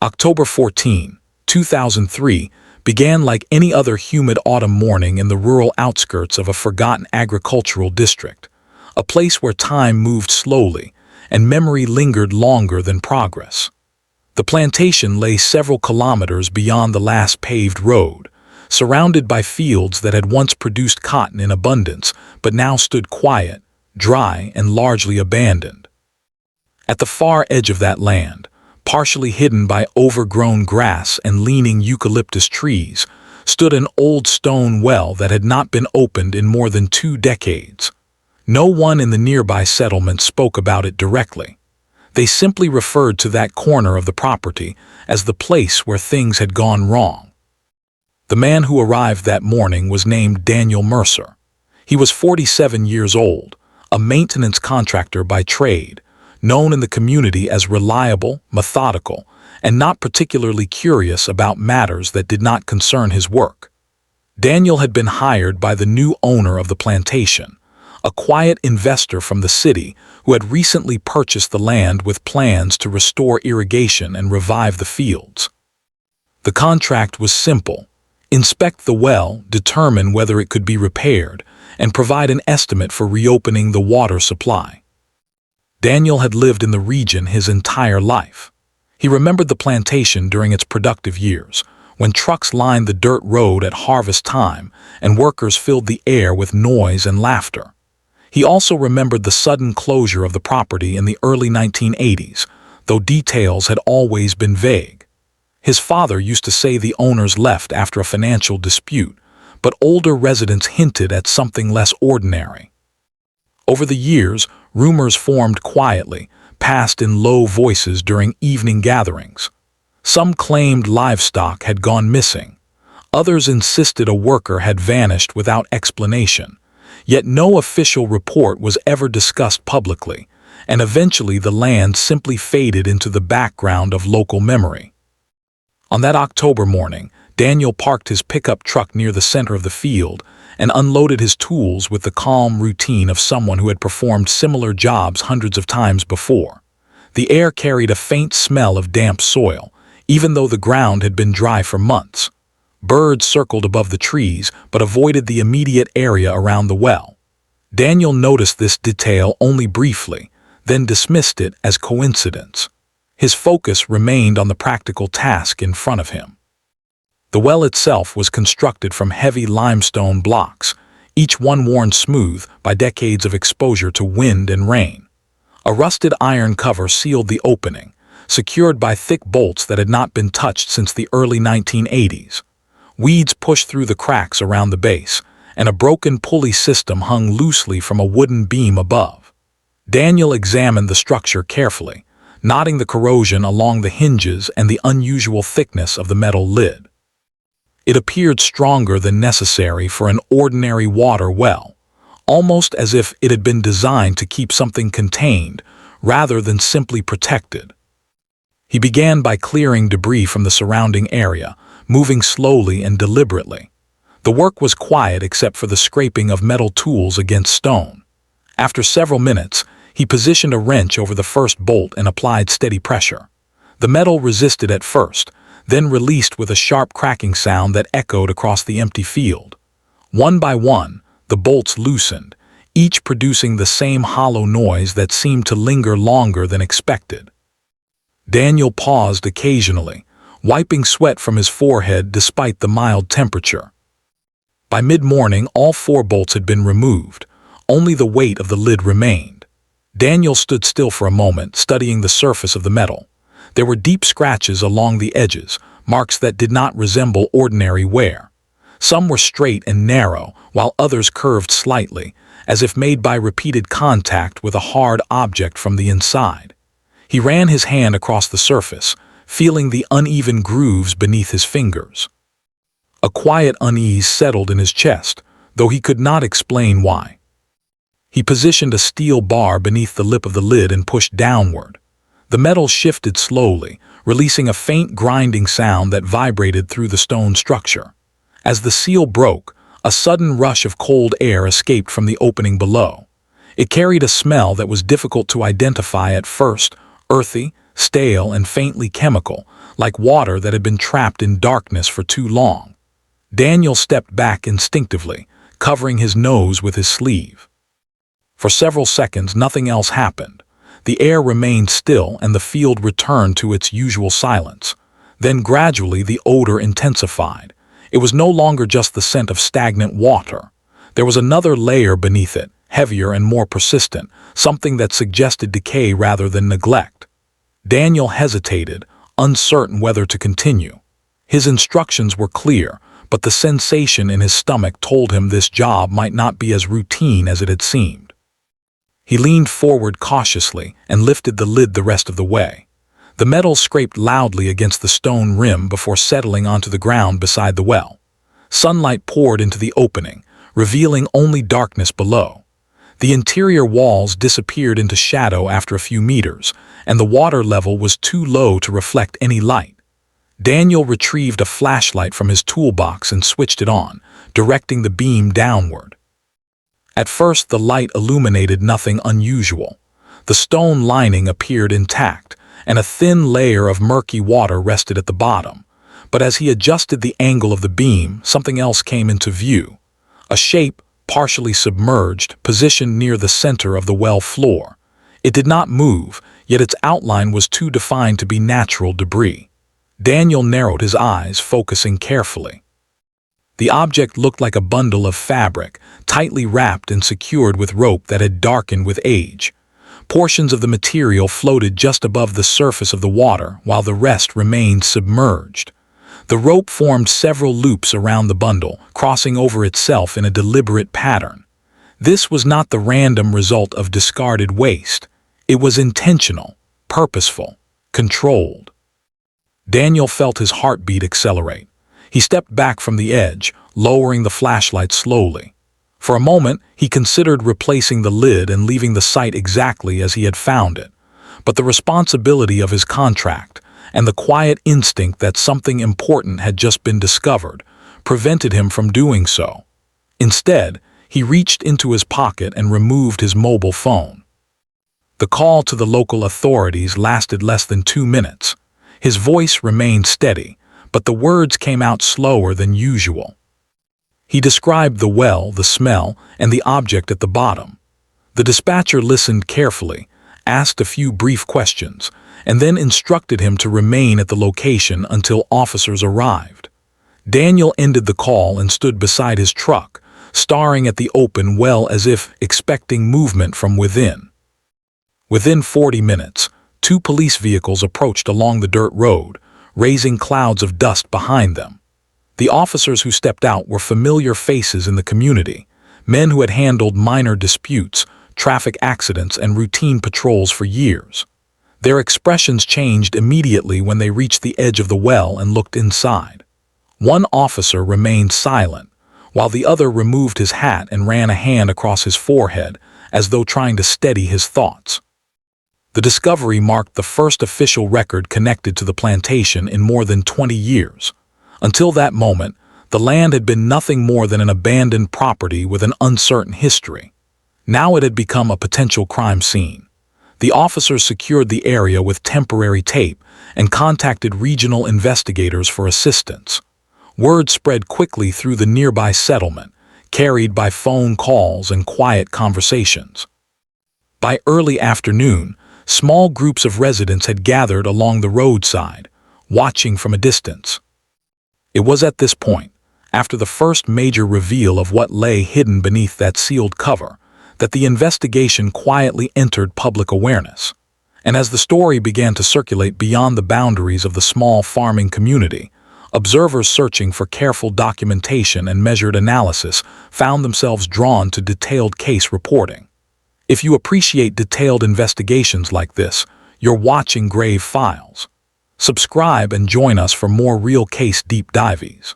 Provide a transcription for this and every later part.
October 14, 2003, began like any other humid autumn morning in the rural outskirts of a forgotten agricultural district, a place where time moved slowly and memory lingered longer than progress. The plantation lay several kilometers beyond the last paved road, surrounded by fields that had once produced cotton in abundance but now stood quiet, dry, and largely abandoned. At the far edge of that land, partially hidden by overgrown grass and leaning eucalyptus trees, stood an old stone well that had not been opened in more than 2 decades. No one in the nearby settlement spoke about it directly. They simply referred to that corner of the property as the place where things had gone wrong. The man who arrived that morning was named Daniel Mercer. He was 47 years old, a maintenance contractor by trade, known in the community as reliable, methodical, and not particularly curious about matters that did not concern his work. Daniel had been hired by the new owner of the plantation, a quiet investor from the city who had recently purchased the land with plans to restore irrigation and revive the fields. The contract was simple: inspect the well, determine whether it could be repaired, and provide an estimate for reopening the water supply. Daniel had lived in the region his entire life. He remembered the plantation during its productive years, when trucks lined the dirt road at harvest time and workers filled the air with noise and laughter. He also remembered the sudden closure of the property in the early 1980s, though details had always been vague. His father used to say the owners left after a financial dispute, but older residents hinted at something less ordinary. Over the years, rumors formed quietly, passed in low voices during evening gatherings. Some claimed livestock had gone missing. Others insisted a worker had vanished without explanation. Yet no official report was ever discussed publicly, and eventually the land simply faded into the background of local memory. On that October morning, Daniel parked his pickup truck near the center of the field and unloaded his tools with the calm routine of someone who had performed similar jobs hundreds of times before. The air carried a faint smell of damp soil, even though the ground had been dry for months. Birds circled above the trees but avoided the immediate area around the well. Daniel noticed this detail only briefly, then dismissed it as coincidence. His focus remained on the practical task in front of him. The well itself was constructed from heavy limestone blocks, each one worn smooth by decades of exposure to wind and rain. A rusted iron cover sealed the opening, secured by thick bolts that had not been touched since the early 1980s. Weeds pushed through the cracks around the base, and a broken pulley system hung loosely from a wooden beam above. Daniel examined the structure carefully, noting the corrosion along the hinges and the unusual thickness of the metal lid. It appeared stronger than necessary for an ordinary water well, almost as if it had been designed to keep something contained rather than simply protected. He began by clearing debris from the surrounding area, moving slowly and deliberately. The work was quiet except for the scraping of metal tools against stone. After several minutes, he positioned a wrench over the first bolt and applied steady pressure. The metal resisted at first, then released with a sharp cracking sound that echoed across the empty field. One by one, the bolts loosened, each producing the same hollow noise that seemed to linger longer than expected. Daniel paused occasionally, wiping sweat from his forehead despite the mild temperature. By mid-morning, all 4 bolts had been removed. Only the weight of the lid remained. Daniel stood still for a moment, studying the surface of the metal. There were deep scratches along the edges, marks that did not resemble ordinary wear. Some were straight and narrow, while others curved slightly, as if made by repeated contact with a hard object from the inside. He ran his hand across the surface, feeling the uneven grooves beneath his fingers. A quiet unease settled in his chest, though he could not explain why. He positioned a steel bar beneath the lip of the lid and pushed downward. The metal shifted slowly, releasing a faint grinding sound that vibrated through the stone structure. As the seal broke, a sudden rush of cold air escaped from the opening below. It carried a smell that was difficult to identify at first: earthy, stale and faintly chemical, like water that had been trapped in darkness for too long. Daniel stepped back instinctively, covering his nose with his sleeve. For several seconds, nothing else happened. The air remained still and the field returned to its usual silence. Then gradually the odor intensified. It was no longer just the scent of stagnant water. There was another layer beneath it, heavier and more persistent, something that suggested decay rather than neglect. Daniel hesitated, uncertain whether to continue. His instructions were clear, but the sensation in his stomach told him this job might not be as routine as it had seemed. He leaned forward cautiously and lifted the lid the rest of the way. The metal scraped loudly against the stone rim before settling onto the ground beside the well. Sunlight poured into the opening, revealing only darkness below. The interior walls disappeared into shadow after a few meters, and the water level was too low to reflect any light. Daniel retrieved a flashlight from his toolbox and switched it on, directing the beam downward. At first, the light illuminated nothing unusual. The stone lining appeared intact, and a thin layer of murky water rested at the bottom. But as he adjusted the angle of the beam, something else came into view. A shape, partially submerged, positioned near the center of the well floor. It did not move, yet its outline was too defined to be natural debris. Daniel narrowed his eyes, focusing carefully. The object looked like a bundle of fabric, tightly wrapped and secured with rope that had darkened with age. Portions of the material floated just above the surface of the water, while the rest remained submerged. The rope formed several loops around the bundle, crossing over itself in a deliberate pattern. This was not the random result of discarded waste. It was intentional, purposeful, controlled. Daniel felt his heartbeat accelerate. He stepped back from the edge, lowering the flashlight slowly. For a moment, he considered replacing the lid and leaving the site exactly as he had found it. But the responsibility of his contract, and the quiet instinct that something important had just been discovered, prevented him from doing so. Instead, he reached into his pocket and removed his mobile phone. The call to the local authorities lasted less than 2 minutes. His voice remained steady, but the words came out slower than usual. He described the well, the smell, and the object at the bottom. The dispatcher listened carefully, asked a few brief questions, and then instructed him to remain at the location until officers arrived. Daniel ended the call and stood beside his truck, staring at the open well as if expecting movement from within. Within 40 minutes, 2 police vehicles approached along the dirt road, raising clouds of dust behind them. The officers who stepped out were familiar faces in the community, men who had handled minor disputes, traffic accidents, and routine patrols for years. Their expressions changed immediately when they reached the edge of the well and looked inside. One officer remained silent, while the other removed his hat and ran a hand across his forehead, as though trying to steady his thoughts. The discovery marked the first official record connected to the plantation in more than 20 years. Until that moment, the land had been nothing more than an abandoned property with an uncertain history. Now it had become a potential crime scene. The officers secured the area with temporary tape and contacted regional investigators for assistance. Word spread quickly through the nearby settlement, carried by phone calls and quiet conversations. By early afternoon, small groups of residents had gathered along the roadside, watching from a distance. It was at this point, after the first major reveal of what lay hidden beneath that sealed cover, that the investigation quietly entered public awareness. And as the story began to circulate beyond the boundaries of the small farming community, observers searching for careful documentation and measured analysis found themselves drawn to detailed case reporting. If you appreciate detailed investigations like this, you're watching Grave Files. Subscribe and join us for more real case deep dives.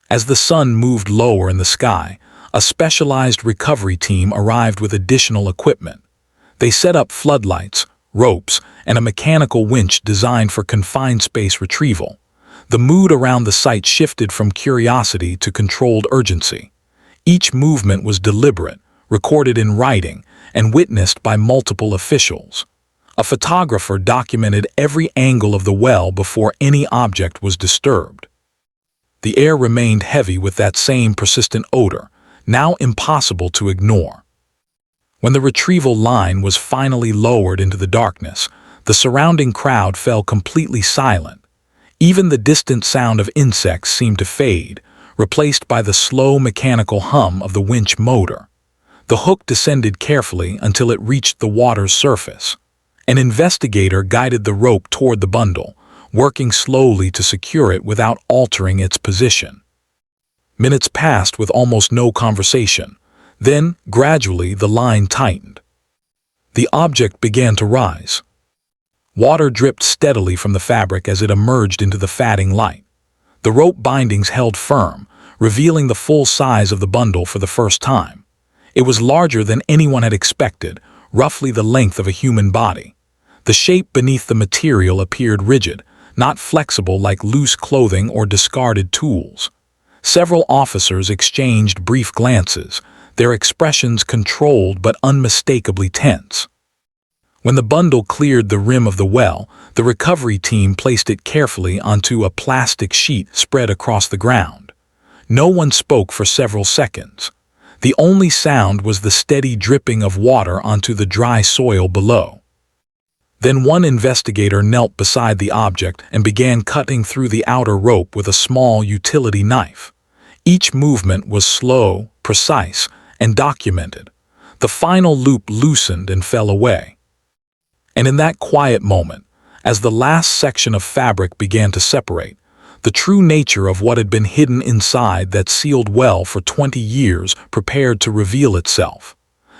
As the sun moved lower in the sky, a specialized recovery team arrived with additional equipment. They set up floodlights, ropes, and a mechanical winch designed for confined space retrieval. The mood around the site shifted from curiosity to controlled urgency. Each movement was deliberate, recorded in writing, and witnessed by multiple officials. A photographer documented every angle of the well before any object was disturbed. The air remained heavy with that same persistent odor, now impossible to ignore. When the retrieval line was finally lowered into the darkness, the surrounding crowd fell completely silent. Even the distant sound of insects seemed to fade, replaced by the slow mechanical hum of the winch motor. The hook descended carefully until it reached the water's surface. An investigator guided the rope toward the bundle, working slowly to secure it without altering its position. Minutes passed with almost no conversation. Then, gradually, the line tightened. The object began to rise. Water dripped steadily from the fabric as it emerged into the fatting light. The rope bindings held firm, revealing the full size of the bundle for the first time. It was larger than anyone had expected, roughly the length of a human body. The shape beneath the material appeared rigid, not flexible like loose clothing or discarded tools. Several officers exchanged brief glances, their expressions controlled but unmistakably tense. When the bundle cleared the rim of the well, the recovery team placed it carefully onto a plastic sheet spread across the ground. No one spoke for several seconds. The only sound was the steady dripping of water onto the dry soil below. Then one investigator knelt beside the object and began cutting through the outer rope with a small utility knife. Each movement was slow, precise, and documented. The final loop loosened and fell away. And in that quiet moment, as the last section of fabric began to separate, the true nature of what had been hidden inside that sealed well for 20 years prepared to reveal itself.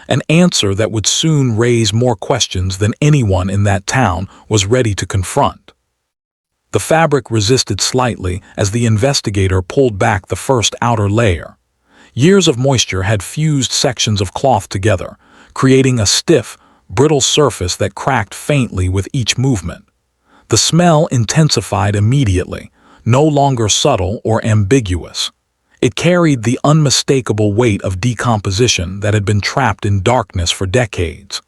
An answer that would soon raise more questions than anyone in that town was ready to confront. The fabric resisted slightly as the investigator pulled back the first outer layer. Years of moisture had fused sections of cloth together, creating a stiff, brittle surface that cracked faintly with each movement. The smell intensified immediately, no longer subtle or ambiguous. It carried the unmistakable weight of decomposition that had been trapped in darkness for decades.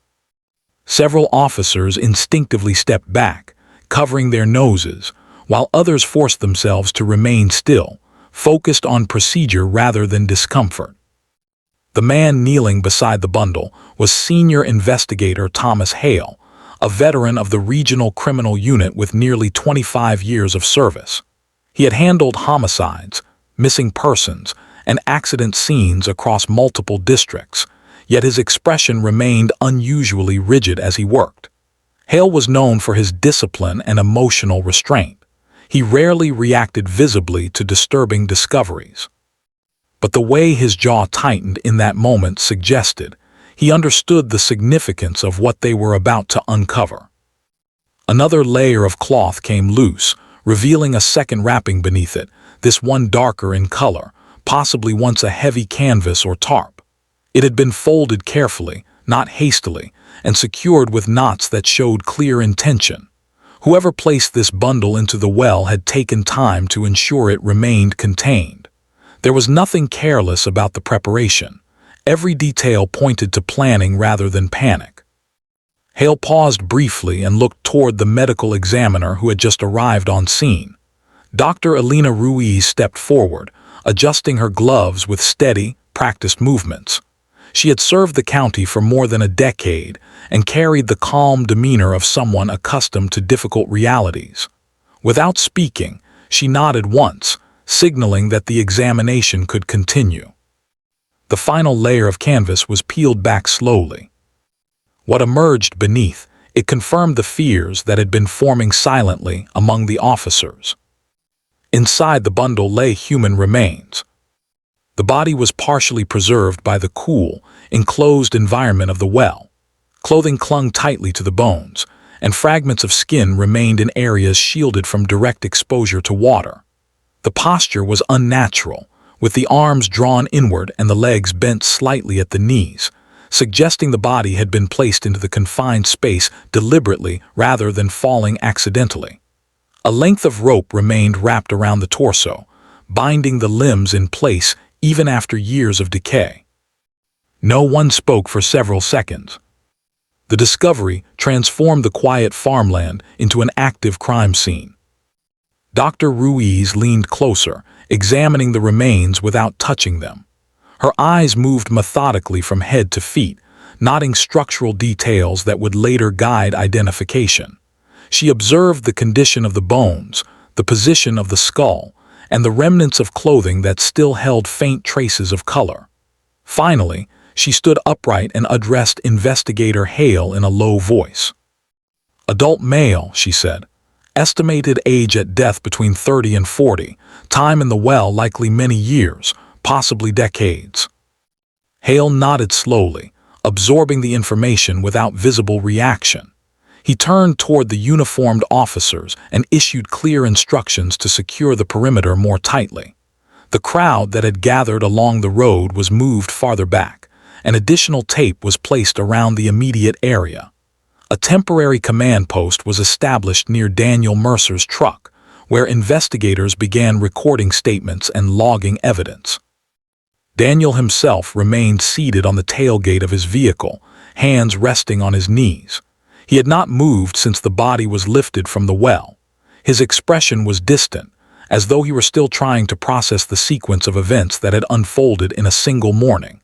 Several officers instinctively stepped back, covering their noses, while others forced themselves to remain still, focused on procedure rather than discomfort. The man kneeling beside the bundle was Senior Investigator Thomas Hale, a veteran of the Regional Criminal Unit with nearly 25 years of service. He had handled homicides, missing persons, and accident scenes across multiple districts, yet his expression remained unusually rigid as he worked. Hale was known for his discipline and emotional restraint. He rarely reacted visibly to disturbing discoveries. But the way his jaw tightened in that moment suggested he understood the significance of what they were about to uncover. Another layer of cloth came loose, revealing a second wrapping beneath it, this one darker in color, possibly once a heavy canvas or tarp. It had been folded carefully, not hastily, and secured with knots that showed clear intention. Whoever placed this bundle into the well had taken time to ensure it remained contained. There was nothing careless about the preparation. Every detail pointed to planning rather than panic. Hale paused briefly and looked toward the medical examiner who had just arrived on scene. Dr. Elena Ruiz stepped forward, adjusting her gloves with steady, practiced movements. She had served the county for more than a decade and carried the calm demeanor of someone accustomed to difficult realities. Without speaking, she nodded once, signaling that the examination could continue. The final layer of canvas was peeled back slowly. What emerged beneath, it confirmed the fears that had been forming silently among the officers. Inside the bundle lay human remains. The body was partially preserved by the cool, enclosed environment of the well. Clothing clung tightly to the bones, and fragments of skin remained in areas shielded from direct exposure to water. The posture was unnatural, with the arms drawn inward and the legs bent slightly at the knees, suggesting the body had been placed into the confined space deliberately rather than falling accidentally. A length of rope remained wrapped around the torso, binding the limbs in place even after years of decay. No one spoke for several seconds. The discovery transformed the quiet farmland into an active crime scene. Dr. Ruiz leaned closer, examining the remains without touching them. Her eyes moved methodically from head to feet, noting structural details that would later guide identification. She observed the condition of the bones, the position of the skull, and the remnants of clothing that still held faint traces of color. Finally, she stood upright and addressed Investigator Hale in a low voice. "Adult male," she said. "Estimated age at death between 30 and 40. Time in the well likely many years, possibly decades." Hale nodded slowly, absorbing the information without visible reaction. He turned toward the uniformed officers and issued clear instructions to secure the perimeter more tightly. The crowd that had gathered along the road was moved farther back, and additional tape was placed around the immediate area. A temporary command post was established near Daniel Mercer's truck, where investigators began recording statements and logging evidence. Daniel himself remained seated on the tailgate of his vehicle, hands resting on his knees. He had not moved since the body was lifted from the well. His expression was distant, as though he were still trying to process the sequence of events that had unfolded in a single morning.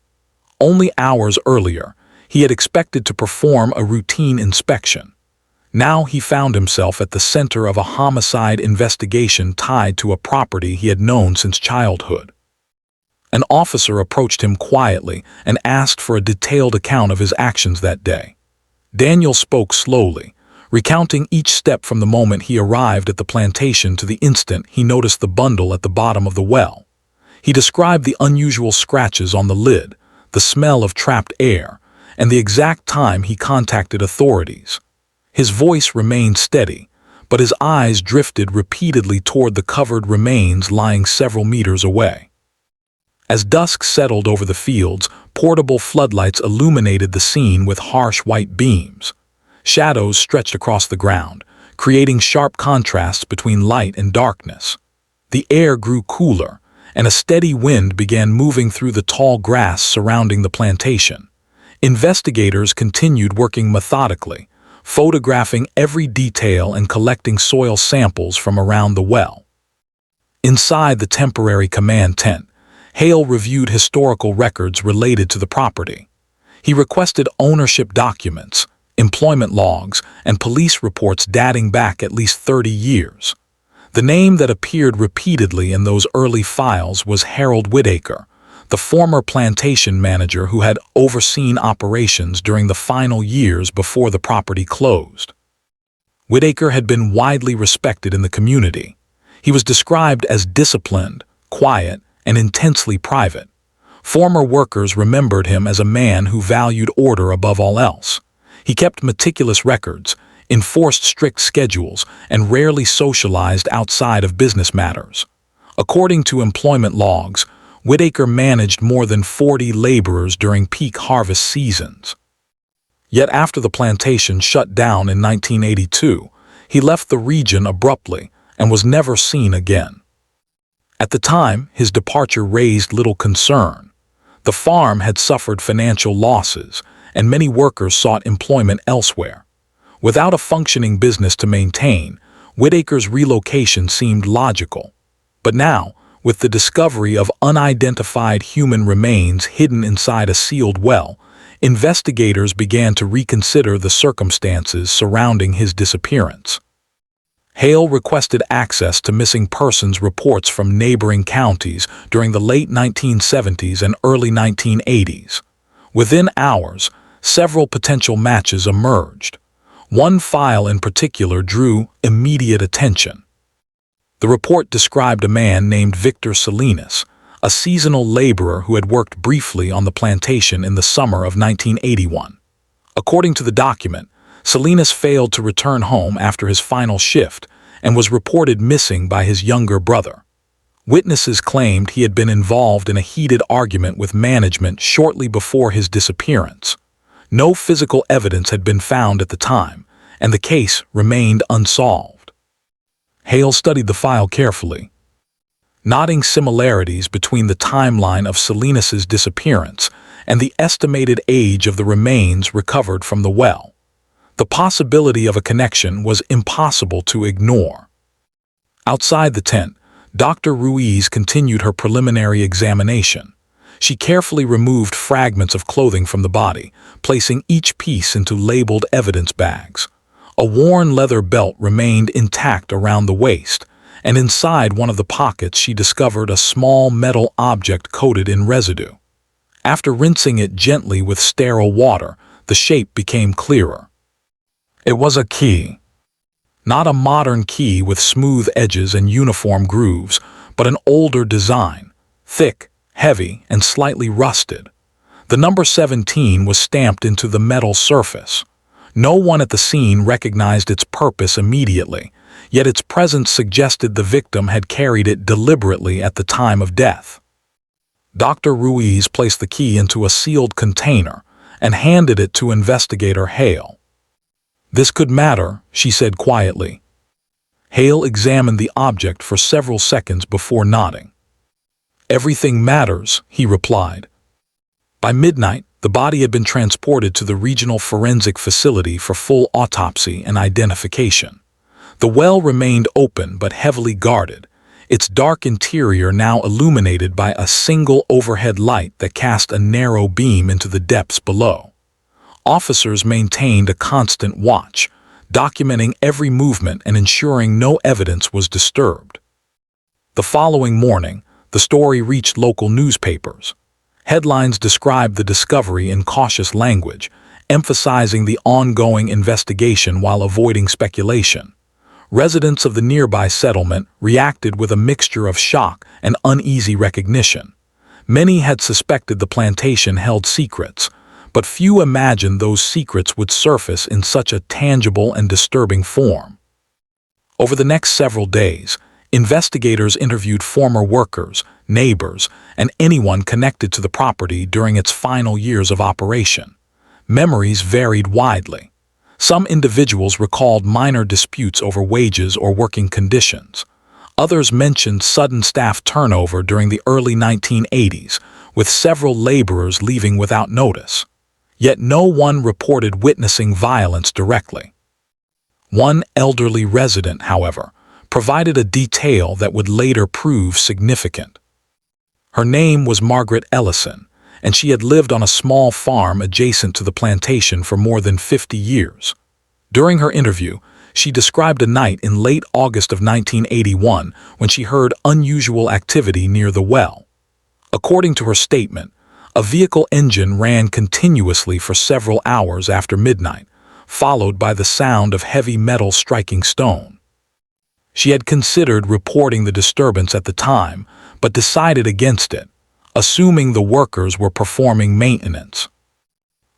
Only hours earlier, he had expected to perform a routine inspection. Now he found himself at the center of a homicide investigation tied to a property he had known since childhood. An officer approached him quietly and asked for a detailed account of his actions that day. Daniel spoke slowly, recounting each step from the moment he arrived at the plantation to the instant he noticed the bundle at the bottom of the well. He described the unusual scratches on the lid, the smell of trapped air, and the exact time he contacted authorities. His voice remained steady, but his eyes drifted repeatedly toward the covered remains lying several meters away. As dusk settled over the fields, portable floodlights illuminated the scene with harsh white beams. Shadows stretched across the ground, creating sharp contrasts between light and darkness. The air grew cooler, and a steady wind began moving through the tall grass surrounding the plantation. Investigators continued working methodically, photographing every detail and collecting soil samples from around the well. Inside the temporary command tent, Hale reviewed historical records related to the property. He requested ownership documents, employment logs, and police reports dating back at least 30 years. The name that appeared repeatedly in those early files was Harold Whitaker, the former plantation manager who had overseen operations during the final years before the property closed. Whitaker had been widely respected in the community. He was described as disciplined, quiet, and intensely private. Former workers remembered him as a man who valued order above all else. He kept meticulous records, enforced strict schedules, and rarely socialized outside of business matters. According to employment logs, Whitaker managed more than 40 laborers during peak harvest seasons. Yet after the plantation shut down in 1982, he left the region abruptly and was never seen again. At the time, his departure raised little concern. The farm had suffered financial losses, and many workers sought employment elsewhere. Without a functioning business to maintain, Whitaker's relocation seemed logical. But now, with the discovery of unidentified human remains hidden inside a sealed well, investigators began to reconsider the circumstances surrounding his disappearance. Hale requested access to missing persons reports from neighboring counties during the late 1970s and early 1980s. Within hours, several potential matches emerged. One file in particular drew immediate attention. The report described a man named Victor Salinas, a seasonal laborer who had worked briefly on the plantation in the summer of 1981. According to the document, Salinas failed to return home after his final shift and was reported missing by his younger brother. Witnesses claimed he had been involved in a heated argument with management shortly before his disappearance. No physical evidence had been found at the time, and the case remained unsolved. Hale studied the file carefully, noting similarities between the timeline of Salinas's disappearance and the estimated age of the remains recovered from the well. The possibility of a connection was impossible to ignore. Outside the tent, Dr. Ruiz continued her preliminary examination. She carefully removed fragments of clothing from the body, placing each piece into labeled evidence bags. A worn leather belt remained intact around the waist, and inside one of the pockets she discovered a small metal object coated in residue. After rinsing it gently with sterile water, the shape became clearer. It was a key. Not a modern key with smooth edges and uniform grooves, but an older design, thick, heavy, and slightly rusted. The number 17 was stamped into the metal surface. No one at the scene recognized its purpose immediately, yet its presence suggested the victim had carried it deliberately at the time of death. Dr. Ruiz placed the key into a sealed container and handed it to investigator Hale. "This could matter," she said quietly. Hale examined the object for several seconds before nodding. "Everything matters," he replied. By midnight, the body had been transported to the regional forensic facility for full autopsy and identification. The well remained open but heavily guarded, its dark interior now illuminated by a single overhead light that cast a narrow beam into the depths below. Officers maintained a constant watch, documenting every movement and ensuring no evidence was disturbed. The following morning, the story reached local newspapers. Headlines described the discovery in cautious language, emphasizing the ongoing investigation while avoiding speculation. Residents of the nearby settlement reacted with a mixture of shock and uneasy recognition. Many had suspected the plantation held secrets, but few imagined those secrets would surface in such a tangible and disturbing form. Over the next several days, investigators interviewed former workers, neighbors, and anyone connected to the property during its final years of operation. Memories varied widely. Some individuals recalled minor disputes over wages or working conditions. Others mentioned sudden staff turnover during the early 1980s, with several laborers leaving without notice. Yet no one reported witnessing violence directly. One elderly resident, however, provided a detail that would later prove significant. Her name was Margaret Ellison, and she had lived on a small farm adjacent to the plantation for more than 50 years. During her interview, she described a night in late August of 1981 when she heard unusual activity near the well. According to her statement, a vehicle engine ran continuously for several hours after midnight, followed by the sound of heavy metal striking stone. She had considered reporting the disturbance at the time, but decided against it, assuming the workers were performing maintenance.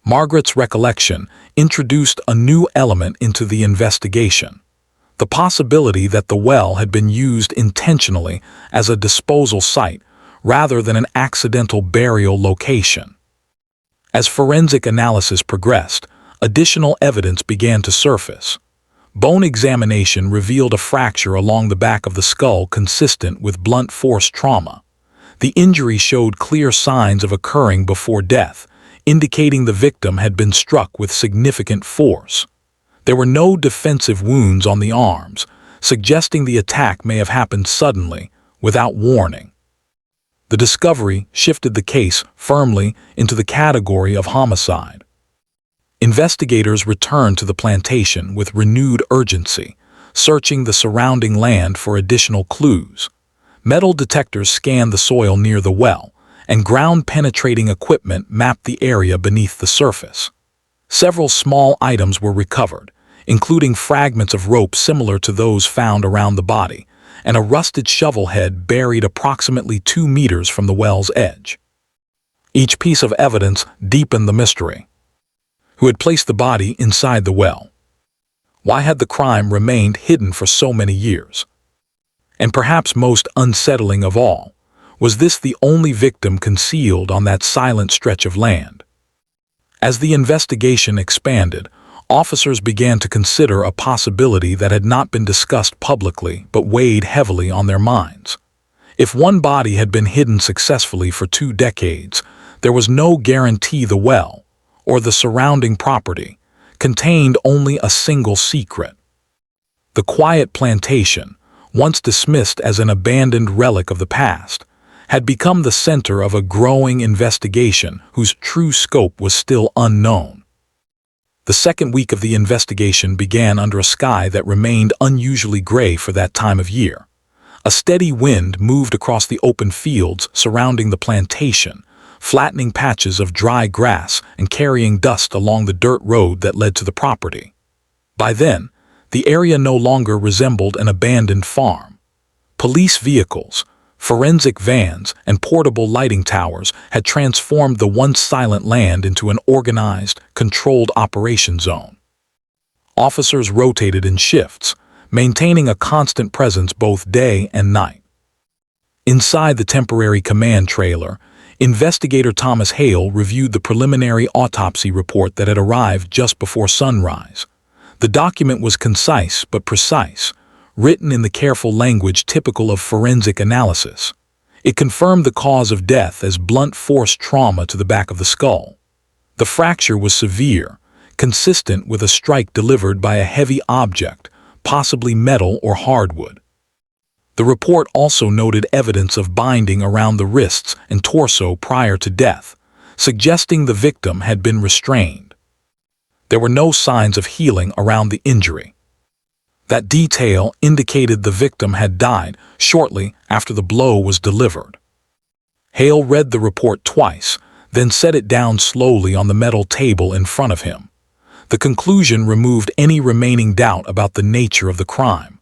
Margaret's recollection introduced a new element into the investigation: the possibility that the well had been used intentionally as a disposal site rather than an accidental burial location. As forensic analysis progressed, additional evidence began to surface. Bone examination revealed a fracture along the back of the skull consistent with blunt force trauma. The injury showed clear signs of occurring before death, indicating the victim had been struck with significant force. There were no defensive wounds on the arms, suggesting the attack may have happened suddenly, without warning. The discovery shifted the case firmly into the category of homicide. Investigators returned to the plantation with renewed urgency, searching the surrounding land for additional clues. Metal detectors scanned the soil near the well, and ground-penetrating equipment mapped the area beneath the surface. Several small items were recovered, including fragments of rope similar to those found around the body, and a rusted shovel head buried approximately 2 meters from the well's edge. Each piece of evidence deepened the mystery. Who had placed the body inside the well? Why had the crime remained hidden for so many years? And perhaps most unsettling of all, was this the only victim concealed on that silent stretch of land? As the investigation expanded, officers began to consider a possibility that had not been discussed publicly but weighed heavily on their minds. If one body had been hidden successfully for 2 decades, there was no guarantee the well, or the surrounding property, contained only a single secret. The quiet plantation, once dismissed as an abandoned relic of the past, had become the center of a growing investigation whose true scope was still unknown. The second week of the investigation began under a sky that remained unusually gray for that time of year. A steady wind moved across the open fields surrounding the plantation, flattening patches of dry grass and carrying dust along the dirt road that led to the property. By then, the area no longer resembled an abandoned farm. Police vehicles, forensic vans, and portable lighting towers had transformed the once silent land into an organized, controlled operation zone. Officers rotated in shifts, maintaining a constant presence both day and night. Inside the temporary command trailer, investigator Thomas Hale reviewed the preliminary autopsy report that had arrived just before sunrise. The document was concise but precise, written in the careful language typical of forensic analysis. It confirmed the cause of death as blunt force trauma to the back of the skull. The fracture was severe, consistent with a strike delivered by a heavy object, possibly metal or hardwood. The report also noted evidence of binding around the wrists and torso prior to death, suggesting the victim had been restrained. There were no signs of healing around the injury. That detail indicated the victim had died shortly after the blow was delivered. Hale read the report twice, then set it down slowly on the metal table in front of him. The conclusion removed any remaining doubt about the nature of the crime.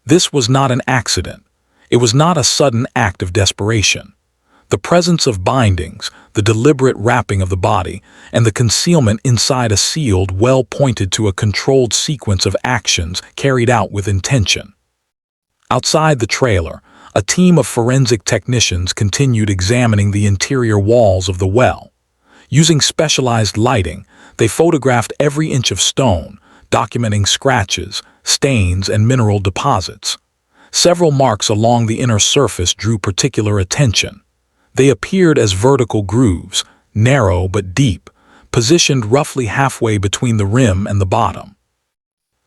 This was not an accident. It was not a sudden act of desperation. The presence of bindings, the deliberate wrapping of the body, and the concealment inside a sealed well pointed to a controlled sequence of actions carried out with intention. Outside the trailer, a team of forensic technicians continued examining the interior walls of the well. Using specialized lighting, they photographed every inch of stone, documenting scratches, stains, and mineral deposits. Several marks along the inner surface drew particular attention. They appeared as vertical grooves, narrow but deep, positioned roughly halfway between the rim and the bottom.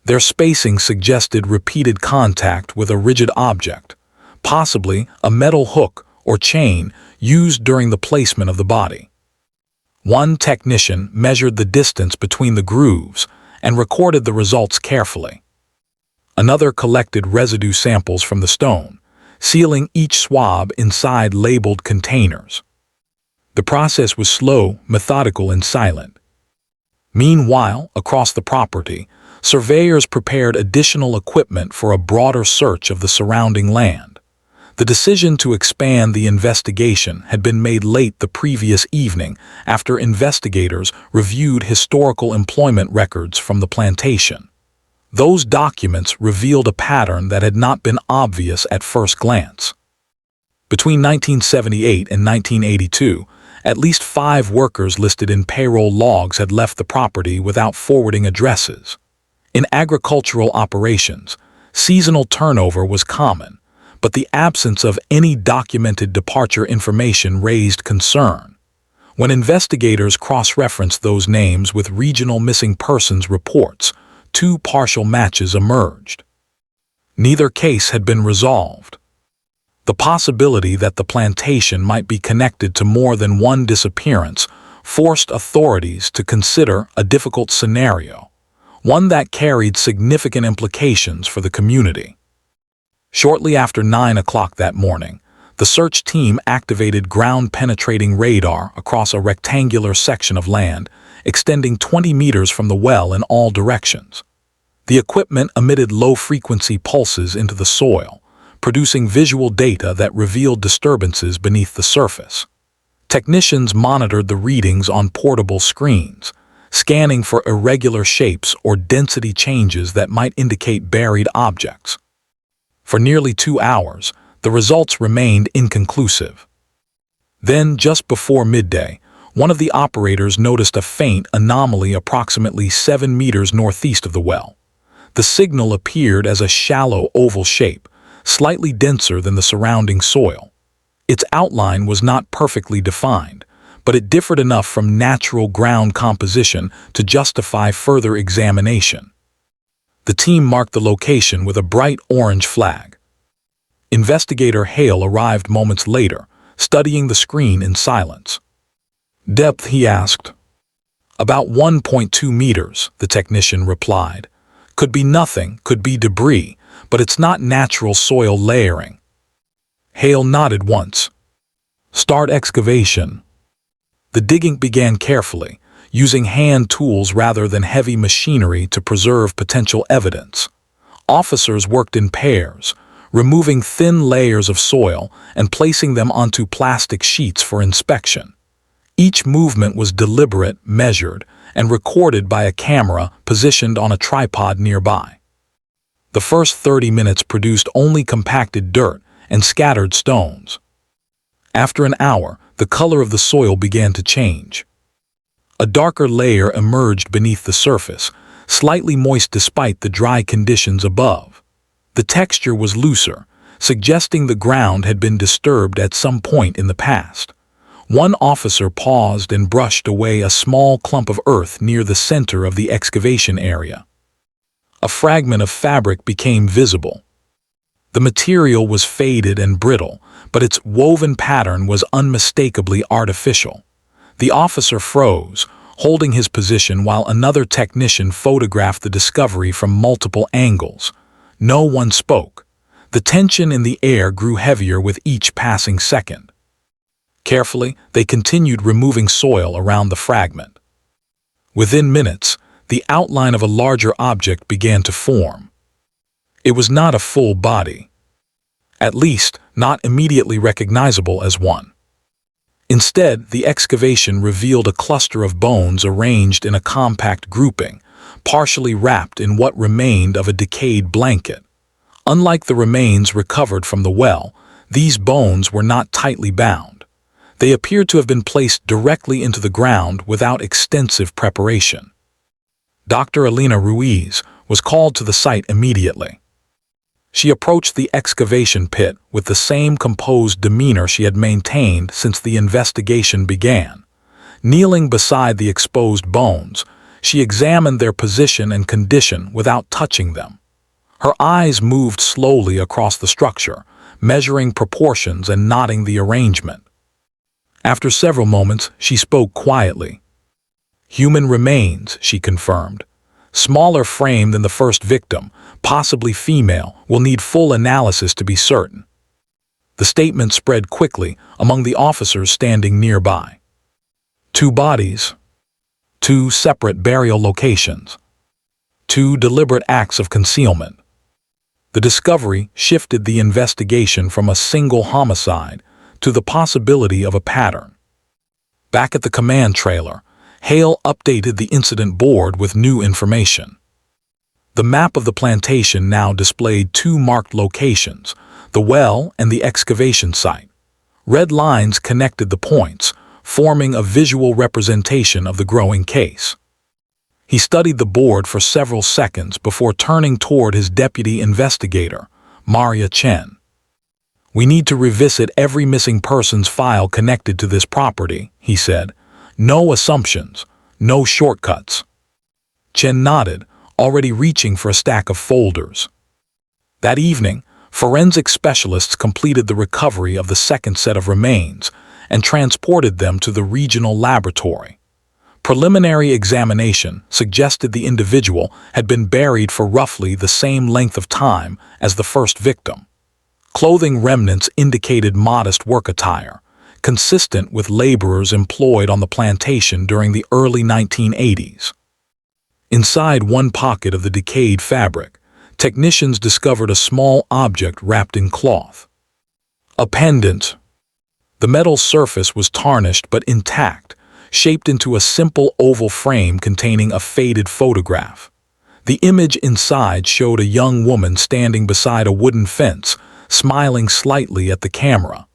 Their spacing suggested repeated contact with a rigid object, possibly a metal hook or chain used during the placement of the body. One technician measured the distance between the grooves and recorded the results carefully. Another collected residue samples from the stone, sealing each swab inside labeled containers. The process was slow, methodical, and silent. Meanwhile, across the property, surveyors prepared additional equipment for a broader search of the surrounding land. The decision to expand the investigation had been made late the previous evening after investigators reviewed historical employment records from the plantation. Those documents revealed a pattern that had not been obvious at first glance. Between 1978 and 1982, at least 5 workers listed in payroll logs had left the property without forwarding addresses. In agricultural operations, seasonal turnover was common, but the absence of any documented departure information raised concern. When investigators cross-referenced those names with regional missing persons reports, 2 partial matches emerged. Neither case had been resolved. The possibility that the plantation might be connected to more than one disappearance forced authorities to consider a difficult scenario, one that carried significant implications for the community. Shortly after 9 o'clock that morning, the search team activated ground-penetrating radar across a rectangular section of land, extending 20 meters from the well in all directions. The equipment emitted low-frequency pulses into the soil, producing visual data that revealed disturbances beneath the surface. Technicians monitored the readings on portable screens, scanning for irregular shapes or density changes that might indicate buried objects. For nearly 2 hours, the results remained inconclusive. Then, just before midday, one of the operators noticed a faint anomaly approximately 7 meters northeast of the well. The signal appeared as a shallow oval shape, slightly denser than the surrounding soil. Its outline was not perfectly defined, but it differed enough from natural ground composition to justify further examination. The team marked the location with a bright orange flag. Investigator Hale arrived moments later, studying the screen in silence. "Depth?" he asked. "About 1.2 meters, the technician replied. "Could be nothing, could be debris, but it's not natural soil layering." Hale nodded once. "Start excavation." The digging began carefully, using hand tools rather than heavy machinery to preserve potential evidence. Officers worked in pairs, removing thin layers of soil and placing them onto plastic sheets for inspection. Each movement was deliberate, measured, and recorded by a camera positioned on a tripod nearby. The first 30 minutes produced only compacted dirt and scattered stones. After an hour, the color of the soil began to change. A darker layer emerged beneath the surface, slightly moist despite the dry conditions above. The texture was looser, suggesting the ground had been disturbed at some point in the past. One officer paused and brushed away a small clump of earth near the center of the excavation area. A fragment of fabric became visible. The material was faded and brittle, but its woven pattern was unmistakably artificial. The officer froze, holding his position while another technician photographed the discovery from multiple angles. No one spoke. The tension in the air grew heavier with each passing second. Carefully, they continued removing soil around the fragment. Within minutes, the outline of a larger object began to form. It was not a full body, at least not immediately recognizable as one. Instead, the excavation revealed a cluster of bones arranged in a compact grouping, partially wrapped in what remained of a decayed blanket. Unlike the remains recovered from the well, these bones were not tightly bound. They appeared to have been placed directly into the ground without extensive preparation. Dr. Elena Ruiz was called to the site immediately. She approached the excavation pit with the same composed demeanor she had maintained since the investigation began. Kneeling beside the exposed bones, she examined their position and condition without touching them. Her eyes moved slowly across the structure, measuring proportions and noting the arrangement. After several moments, she spoke quietly. "Human remains," she confirmed. "Smaller frame than the first victim, possibly female, will need full analysis to be certain." The statement spread quickly among the officers standing nearby. 2 bodies, 2 separate burial locations, 2 deliberate acts of concealment. The discovery shifted the investigation from a single homicide to the possibility of a pattern. Back at the command trailer, Hale updated the incident board with new information. The map of the plantation now displayed 2 marked locations, the well and the excavation site. Red lines connected the points, forming a visual representation of the growing case. He studied the board for several seconds before turning toward his deputy investigator, Maria Chen. "We need to revisit every missing persons file connected to this property," he said. "No assumptions, no shortcuts." Chen nodded, already reaching for a stack of folders. That evening, forensic specialists completed the recovery of the second set of remains and transported them to the regional laboratory. Preliminary examination suggested the individual had been buried for roughly the same length of time as the first victim. Clothing remnants indicated modest work attire, consistent with laborers employed on the plantation during the early 1980s. Inside one pocket of the decayed fabric, technicians discovered a small object wrapped in cloth. A pendant. The metal surface was tarnished but intact, shaped into a simple oval frame containing a faded photograph. The image inside showed a young woman standing beside a wooden fence, smiling slightly at the camera.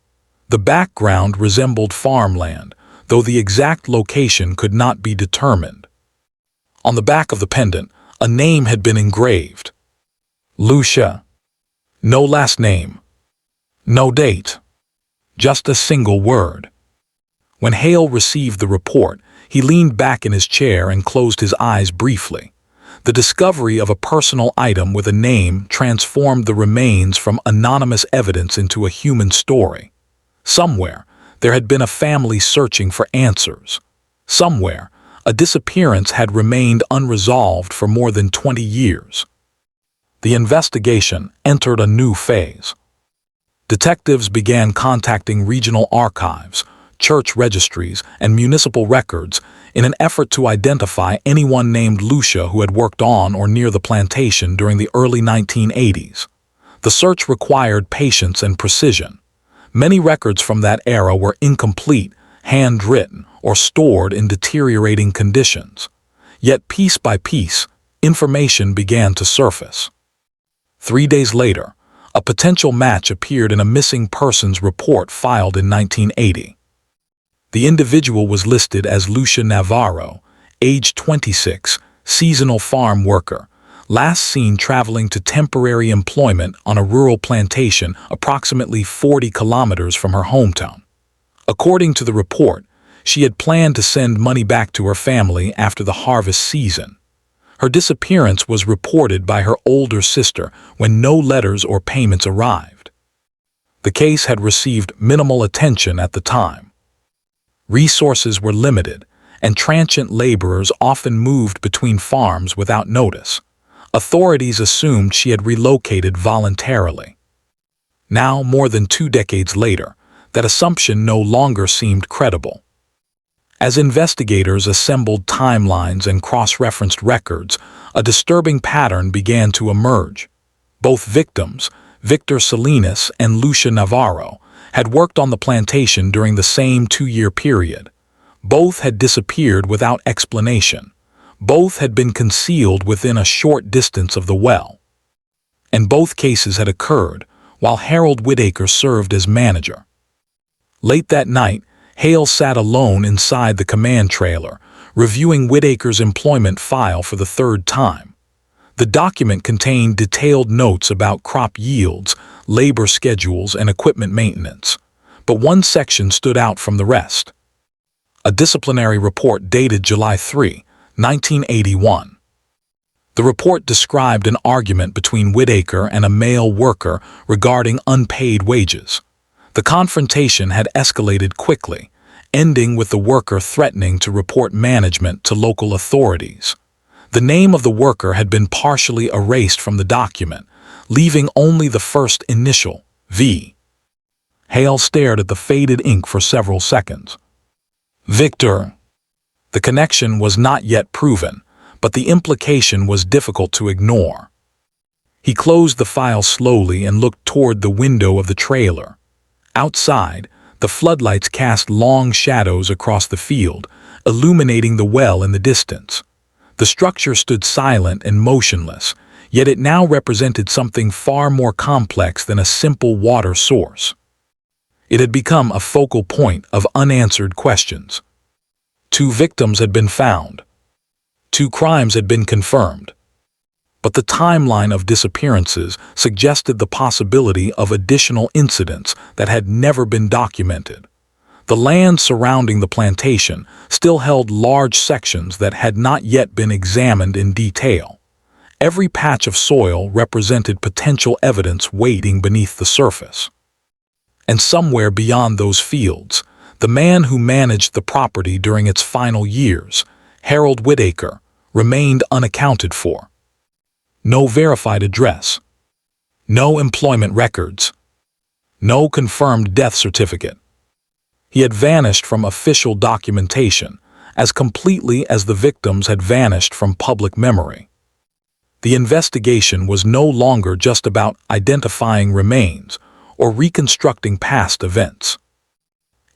The background resembled farmland, though the exact location could not be determined. On the back of the pendant, a name had been engraved. Lucia. No last name. No date. Just a single word. When Hale received the report, he leaned back in his chair and closed his eyes briefly. The discovery of a personal item with a name transformed the remains from anonymous evidence into a human story. Somewhere, there had been a family searching for answers. Somewhere, a disappearance had remained unresolved for more than 20 years. The investigation entered a new phase. Detectives began contacting regional archives, church registries, and municipal records in an effort to identify anyone named Lucia who had worked on or near the plantation during the early 1980s. The search required patience and precision. Many records from that era were incomplete, handwritten, or stored in deteriorating conditions. Yet piece by piece, information began to surface. 3 days later, a potential match appeared in a missing persons report filed in 1980. The individual was listed as Lucia Navarro, age 26, seasonal farm worker, last seen traveling to temporary employment on a rural plantation approximately 40 kilometers from her hometown. According to the report, she had planned to send money back to her family after the harvest season. Her disappearance was reported by her older sister when no letters or payments arrived. The case had received minimal attention at the time. Resources were limited, and transient laborers often moved between farms without notice. Authorities assumed she had relocated voluntarily. Now, more than 2 decades later, that assumption no longer seemed credible. As investigators assembled timelines and cross-referenced records, a disturbing pattern began to emerge. Both victims, Victor Salinas and Lucia Navarro, had worked on the plantation during the same 2-year period. Both had disappeared without explanation. Both had been concealed within a short distance of the well. And both cases had occurred while Harold Whitaker served as manager. Late that night, Hale sat alone inside the command trailer, reviewing Whitaker's employment file for the 3rd time. The document contained detailed notes about crop yields, labor schedules, and equipment maintenance. But one section stood out from the rest. A disciplinary report dated July 3, 1981. The report described an argument between Whitaker and a male worker regarding unpaid wages. The confrontation had escalated quickly, ending with the worker threatening to report management to local authorities. The name of the worker had been partially erased from the document, leaving only the first initial, V. Hale stared at the faded ink for several seconds. Victor. The connection was not yet proven, but the implication was difficult to ignore. He closed the file slowly and looked toward the window of the trailer. Outside, the floodlights cast long shadows across the field, illuminating the well in the distance. The structure stood silent and motionless, yet it now represented something far more complex than a simple water source. It had become a focal point of unanswered questions. 2 victims had been found. 2 crimes had been confirmed. But the timeline of disappearances suggested the possibility of additional incidents that had never been documented. The land surrounding the plantation still held large sections that had not yet been examined in detail. Every patch of soil represented potential evidence waiting beneath the surface. And somewhere beyond those fields, the man who managed the property during its final years, Harold Whitaker, remained unaccounted for. No verified address. No employment records. No confirmed death certificate. He had vanished from official documentation as completely as the victims had vanished from public memory. The investigation was no longer just about identifying remains or reconstructing past events.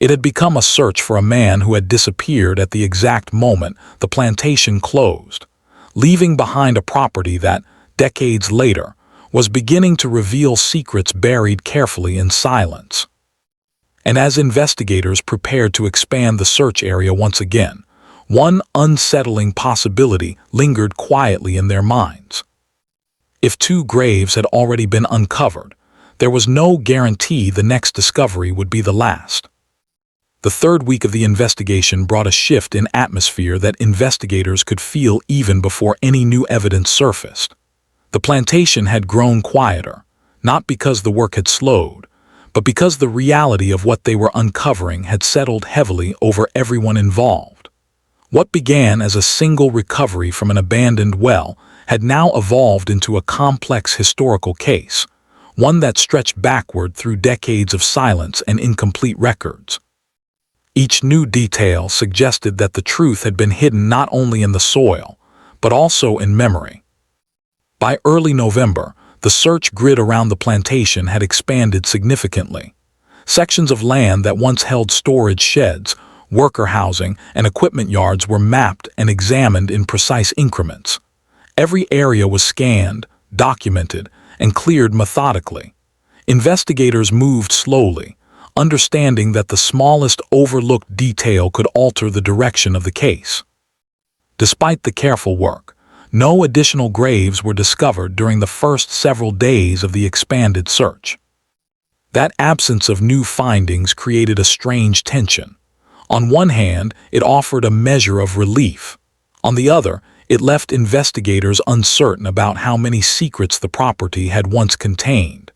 It had become a search for a man who had disappeared at the exact moment the plantation closed, leaving behind a property that, decades later, was beginning to reveal secrets buried carefully in silence. And as investigators prepared to expand the search area once again, one unsettling possibility lingered quietly in their minds. If 2 graves had already been uncovered, there was no guarantee the next discovery would be the last. The third week of the investigation brought a shift in atmosphere that investigators could feel even before any new evidence surfaced. The plantation had grown quieter, not because the work had slowed, but because the reality of what they were uncovering had settled heavily over everyone involved. What began as a single recovery from an abandoned well had now evolved into a complex historical case, one that stretched backward through decades of silence and incomplete records. Each new detail suggested that the truth had been hidden not only in the soil, but also in memory. By early November, the search grid around the plantation had expanded significantly. Sections of land that once held storage sheds, worker housing, and equipment yards were mapped and examined in precise increments. Every area was scanned, documented, and cleared methodically. Investigators moved slowly, understanding that the smallest overlooked detail could alter the direction of the case. Despite the careful work, no additional graves were discovered during the first several days of the expanded search. That absence of new findings created a strange tension. On one hand, it offered a measure of relief. On the other, it left investigators uncertain about how many secrets the property had once contained.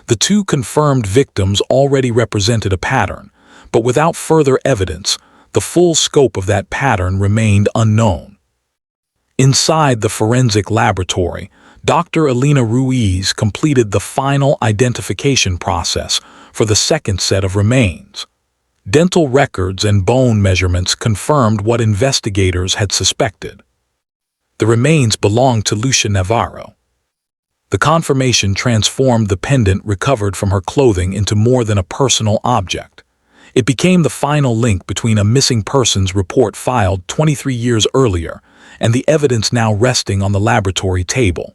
The two confirmed victims already represented a pattern, but without further evidence, the full scope of that pattern remained unknown. Inside the forensic laboratory, Dr. Elena Ruiz completed the final identification process for the second set of remains. Dental records and bone measurements confirmed what investigators had suspected. The remains belonged to Lucia Navarro. The confirmation transformed the pendant recovered from her clothing into more than a personal object. It became the final link between a missing persons report filed 23 years earlier and the evidence now resting on the laboratory table.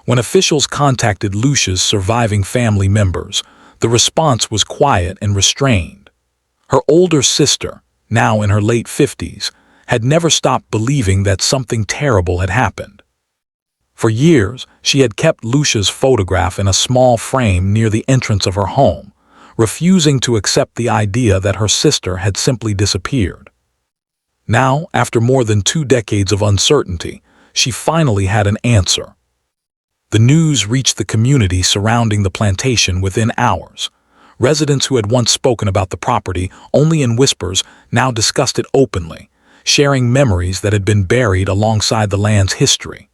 When officials contacted Lucia's surviving family members, the response was quiet and restrained. Her older sister, now in her late 50s, had never stopped believing that something terrible had happened. For years, she had kept Lucia's photograph in a small frame near the entrance of her home, refusing to accept the idea that her sister had simply disappeared. Now, after more than 2 decades of uncertainty, she finally had an answer. The news reached the community surrounding the plantation within hours. Residents who had once spoken about the property only in whispers now discussed it openly, sharing memories that had been buried alongside the land's history.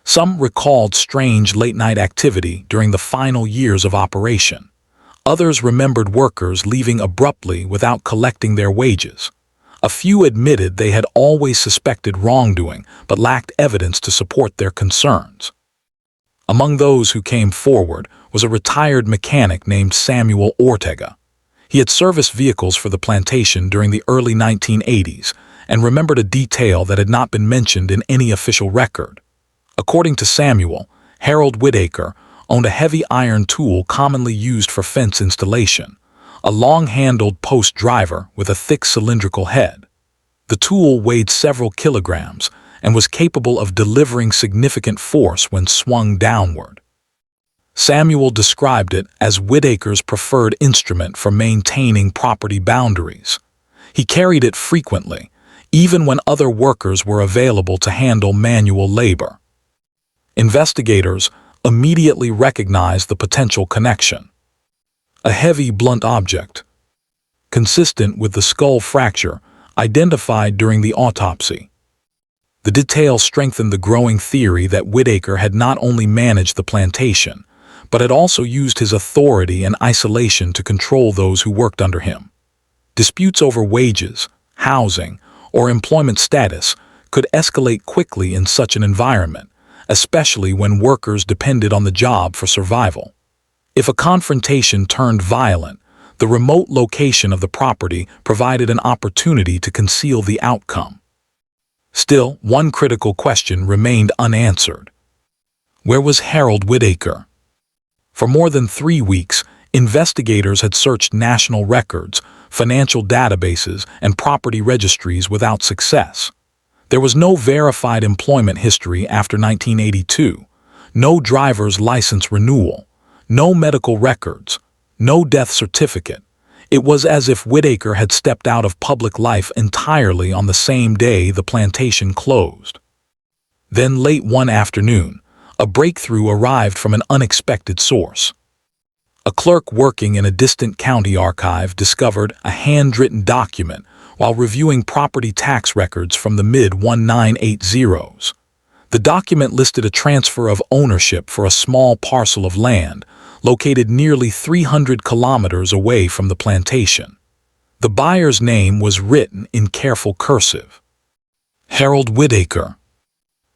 Some recalled strange late-night activity during the final years of operation. Others remembered workers leaving abruptly without collecting their wages. A few admitted they had always suspected wrongdoing but lacked evidence to support their concerns. Among those who came forward was a retired mechanic named Samuel Ortega. He had serviced vehicles for the plantation during the early 1980s and remembered a detail that had not been mentioned in any official record. According to Samuel, Harold Whitaker owned a heavy iron tool commonly used for fence installation, a long-handled post driver with a thick cylindrical head. The tool weighed several kilograms and was capable of delivering significant force when swung downward. Samuel described it as Whitaker's preferred instrument for maintaining property boundaries. He carried it frequently, even when other workers were available to handle manual labor. Investigators immediately recognized the potential connection. A heavy, blunt object, consistent with the skull fracture identified during the autopsy. The detail strengthened the growing theory that Whitaker had not only managed the plantation, but had also used his authority and isolation to control those who worked under him. Disputes over wages, housing, or employment status could escalate quickly in such an environment, especially when workers depended on the job for survival. If a confrontation turned violent, the remote location of the property provided an opportunity to conceal the outcome. Still, one critical question remained unanswered. Where was Harold Whitaker? For more than 3 weeks, investigators had searched national records, financial databases, and property registries without success. There was no verified employment history after 1982, no driver's license renewal, no medical records, no death certificate. It was as if Whitaker had stepped out of public life entirely on the same day the plantation closed. Then late one afternoon, a breakthrough arrived from an unexpected source. A clerk working in a distant county archive discovered a handwritten document while reviewing property tax records from the mid-1980s. The document listed a transfer of ownership for a small parcel of land located nearly 300 kilometers away from the plantation. The buyer's name was written in careful cursive: Harold Whitaker.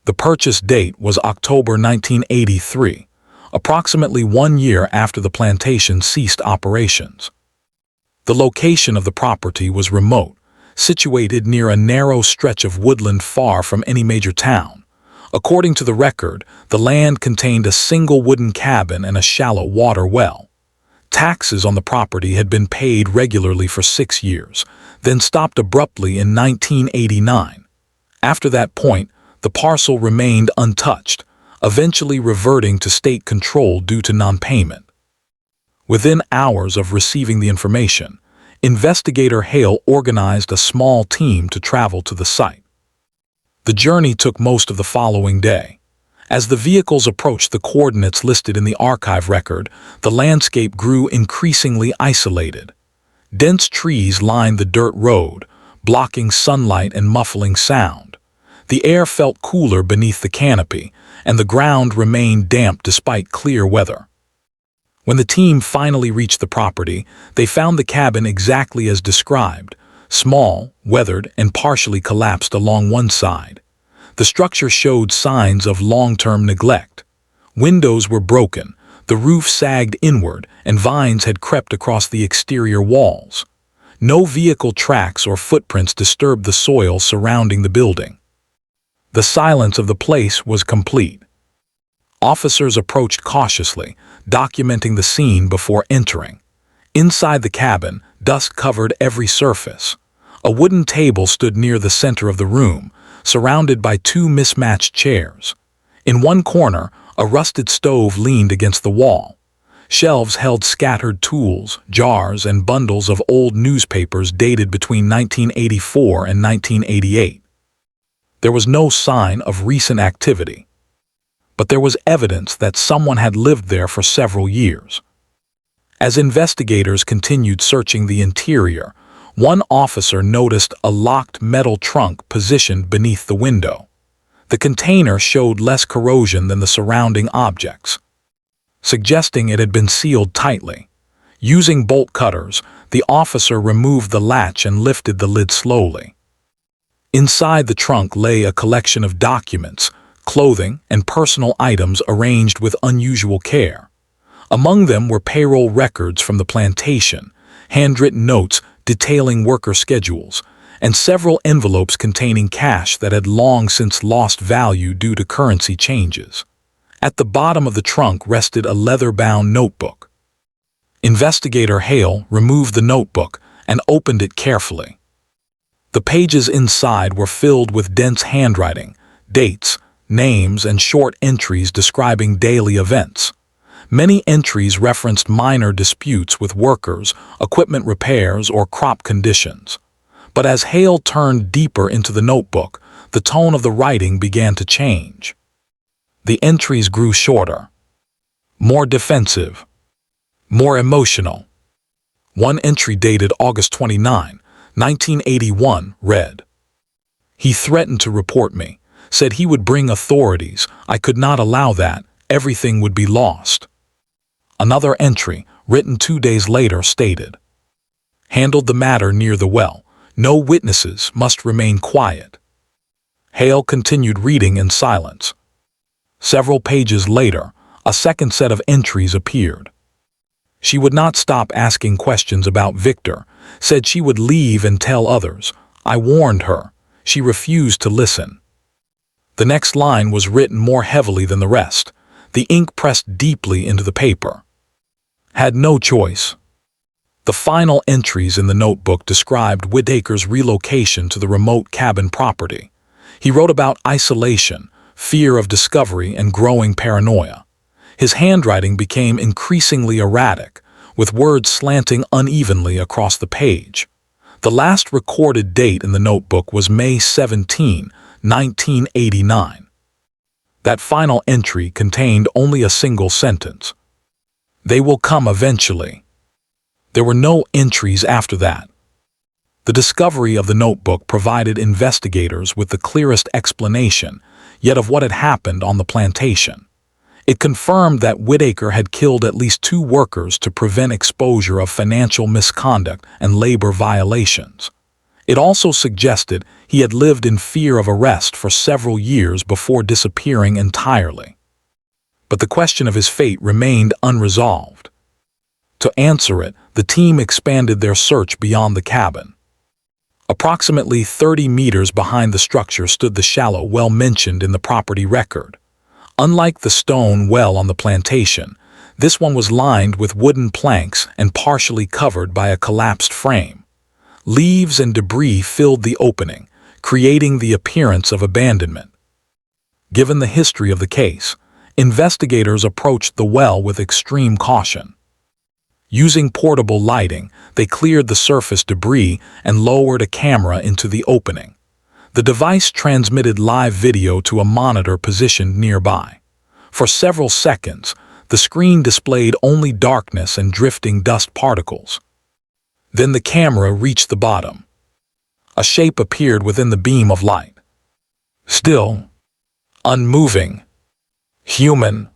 The purchase date was October 1983, approximately 1 year after the plantation ceased operations. The location of the property was remote, situated near a narrow stretch of woodland far from any major town. According to the record, the land contained a single wooden cabin and a shallow water well. Taxes on the property had been paid regularly for 6 years, then stopped abruptly in 1989. After that point, the parcel remained untouched, eventually reverting to state control due to non-payment. Within hours of receiving the information, investigator Hale organized a small team to travel to the site. The journey took most of the following day. As the vehicles approached the coordinates listed in the archive record, the landscape grew increasingly isolated. Dense trees lined the dirt road, blocking sunlight and muffling sound. The air felt cooler beneath the canopy, and the ground remained damp despite clear weather. When the team finally reached the property, they found the cabin exactly as described: small, weathered, and partially collapsed along one side. The structure showed signs of long-term neglect. Windows were broken, the roof sagged inward, and vines had crept across the exterior walls. No vehicle tracks or footprints disturbed the soil surrounding the building. The silence of the place was complete. Officers approached cautiously, documenting the scene before entering. Inside the cabin, dust covered every surface. A wooden table stood near the center of the room, surrounded by 2 mismatched chairs. In one corner, a rusted stove leaned against the wall. Shelves held scattered tools, jars, and bundles of old newspapers dated between 1984 and 1988. There was no sign of recent activity, but there was evidence that someone had lived there for several years. As investigators continued searching the interior, one officer noticed a locked metal trunk positioned beneath the window. The container showed less corrosion than the surrounding objects, suggesting it had been sealed tightly. Using bolt cutters, the officer removed the latch and lifted the lid slowly. Inside the trunk lay a collection of documents, clothing, and personal items arranged with unusual care. Among them were payroll records from the plantation, handwritten notes detailing worker schedules, and several envelopes containing cash that had long since lost value due to currency changes. At the bottom of the trunk rested a leather-bound notebook. Investigator Hale removed the notebook and opened it carefully. The pages inside were filled with dense handwriting, dates, names, and short entries describing daily events. Many entries referenced minor disputes with workers, equipment repairs, or crop conditions. But as Hale turned deeper into the notebook, the tone of the writing began to change. The entries grew shorter, more defensive, more emotional. One entry dated August 29, 1981, read, "He threatened to report me, said he would bring authorities. I could not allow that. Everything would be lost." Another entry, written 2 days later, stated, "Handled the matter near the well. No witnesses, must remain quiet." Hale continued reading in silence. Several pages later, a second set of entries appeared. She would not stop asking questions about Victor, said she would leave and tell others. I warned her. She refused to listen. The next line was written more heavily than the rest, the ink pressed deeply into the paper. Had no choice. The final entries in the notebook described Whitaker's relocation to the remote cabin property. He wrote about isolation, fear of discovery, and growing paranoia. His handwriting became increasingly erratic, with words slanting unevenly across the page. The last recorded date in the notebook was May 17, 1989. That final entry contained only a single sentence. "They will come eventually." There were no entries after that. The discovery of the notebook provided investigators with the clearest explanation, yet of what had happened on the plantation. It confirmed that Whitaker had killed at least 2 workers to prevent exposure of financial misconduct and labor violations. It also suggested he had lived in fear of arrest for several years before disappearing entirely. But the question of his fate remained unresolved. To answer it, the team expanded their search beyond the cabin. Approximately 30 meters behind the structure stood the shallow well mentioned in the property record. Unlike the stone well on the plantation, this one was lined with wooden planks and partially covered by a collapsed frame. Leaves and debris filled the opening, creating the appearance of abandonment. Given the history of the case, investigators approached the well with extreme caution. Using portable lighting, they cleared the surface debris and lowered a camera into the opening. The device transmitted live video to a monitor positioned nearby. For several seconds, the screen displayed only darkness and drifting dust particles. Then the camera reached the bottom. A shape appeared within the beam of light. Still, unmoving, human.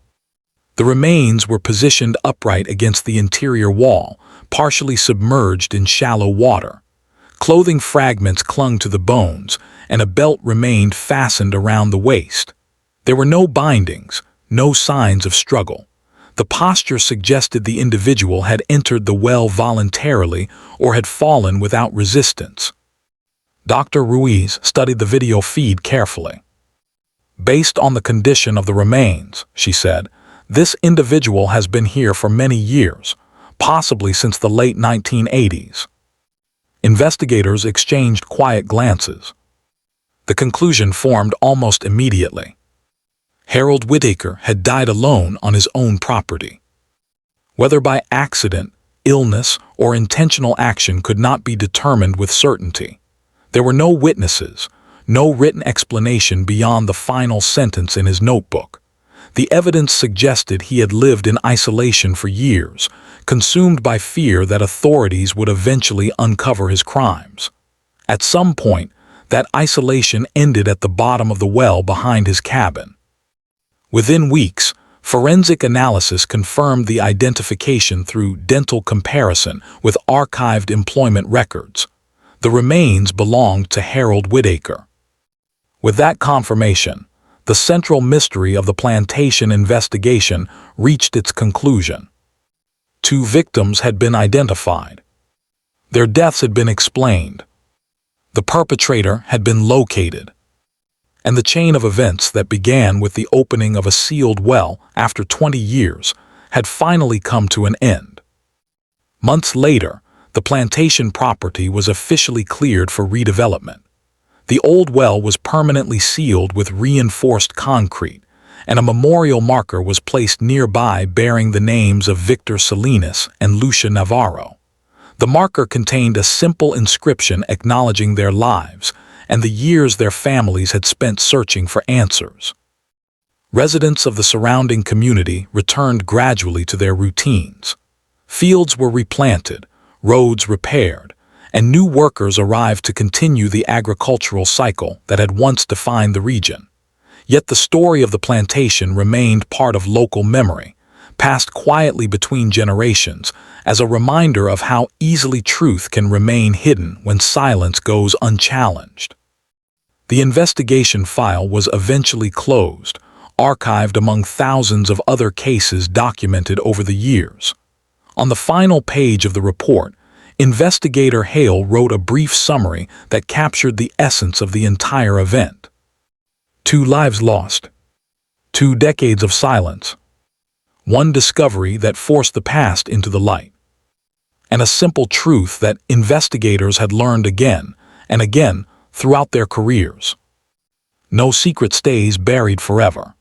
The remains were positioned upright against the interior wall, partially submerged in shallow water. Clothing fragments clung to the bones, and a belt remained fastened around the waist. There were no bindings, no signs of struggle. The posture suggested the individual had entered the well voluntarily or had fallen without resistance. Dr. Ruiz studied the video feed carefully. "Based on the condition of the remains," she said, "this individual has been here for many years, possibly since the late 1980s. Investigators exchanged quiet glances. The conclusion formed almost immediately. Harold Whitaker had died alone on his own property. Whether by accident, illness, or intentional action could not be determined with certainty. There were no witnesses, no written explanation beyond the final sentence in his notebook. The evidence suggested he had lived in isolation for years, consumed by fear that authorities would eventually uncover his crimes. At some point, that isolation ended at the bottom of the well behind his cabin. Within weeks, forensic analysis confirmed the identification through dental comparison with archived employment records. The remains belonged to Harold Whitaker. With that confirmation, the central mystery of the Plantation investigation reached its conclusion. 2 victims had been identified. Their deaths had been explained. The perpetrator had been located. And the chain of events that began with the opening of a sealed well after 20 years had finally come to an end. Months later, the plantation property was officially cleared for redevelopment. The old well was permanently sealed with reinforced concrete, and a memorial marker was placed nearby bearing the names of Victor Salinas and Lucia Navarro. The marker contained a simple inscription acknowledging their lives and the years their families had spent searching for answers. Residents of the surrounding community returned gradually to their routines. Fields were replanted, roads repaired, and new workers arrived to continue the agricultural cycle that had once defined the region. Yet the story of the plantation remained part of local memory, passed quietly between generations as a reminder of how easily truth can remain hidden when silence goes unchallenged. The investigation file was eventually closed, archived among thousands of other cases documented over the years. On the final page of the report, Investigator Hale wrote a brief summary that captured the essence of the entire event. 2 lives lost. 2 decades of silence. 1 discovery that forced the past into the light. And a simple truth that investigators had learned again and again throughout their careers. No secret stays buried forever.